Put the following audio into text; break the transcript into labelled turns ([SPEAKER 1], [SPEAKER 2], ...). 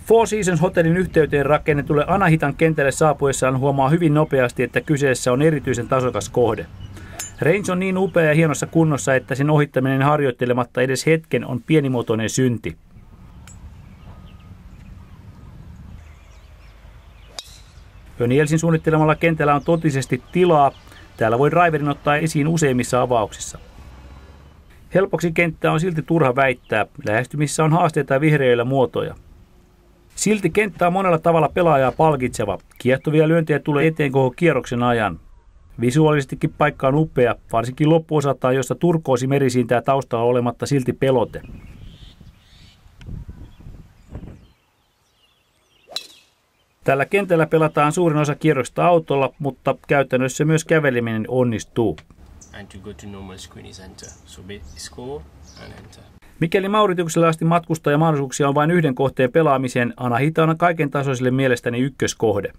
[SPEAKER 1] Four Seasons hotellin yhteyteen rakennetulle Anahitan kentälle saapuessaan huomaa hyvin nopeasti, että kyseessä on erityisen tasokas kohde. Range on niin upea ja hienossa kunnossa, että sen ohittaminen harjoittelematta edes hetken on pienimuotoinen synti. Önielsin suunnittelemalla kentällä on totisesti tilaa. Täällä voi driverin ottaa esiin useimmissa avauksissa. Helpoksi kenttää on silti turha väittää. Lähestymissä on haasteita ja vihreillä muotoja. Silti kenttä on monella tavalla pelaajaa palkitseva. Kiehtovia lyöntejä tulee eteen koko kierroksen ajan. Visuaalisestikin paikka on upea, varsinkin loppuosaltaan, jossa turkoosi meri siintää taustalla olematta silti pelote. Tällä kentällä pelataan suurin osa kierroksista autolla, mutta käytännössä myös käveleminen onnistuu. Mikäli Mauritiukselle asti matkustajamahdollisuuksia on vain yhden kohteen pelaamiseen, Anahita on kaiken tasoisille mielestäni ykköskohde.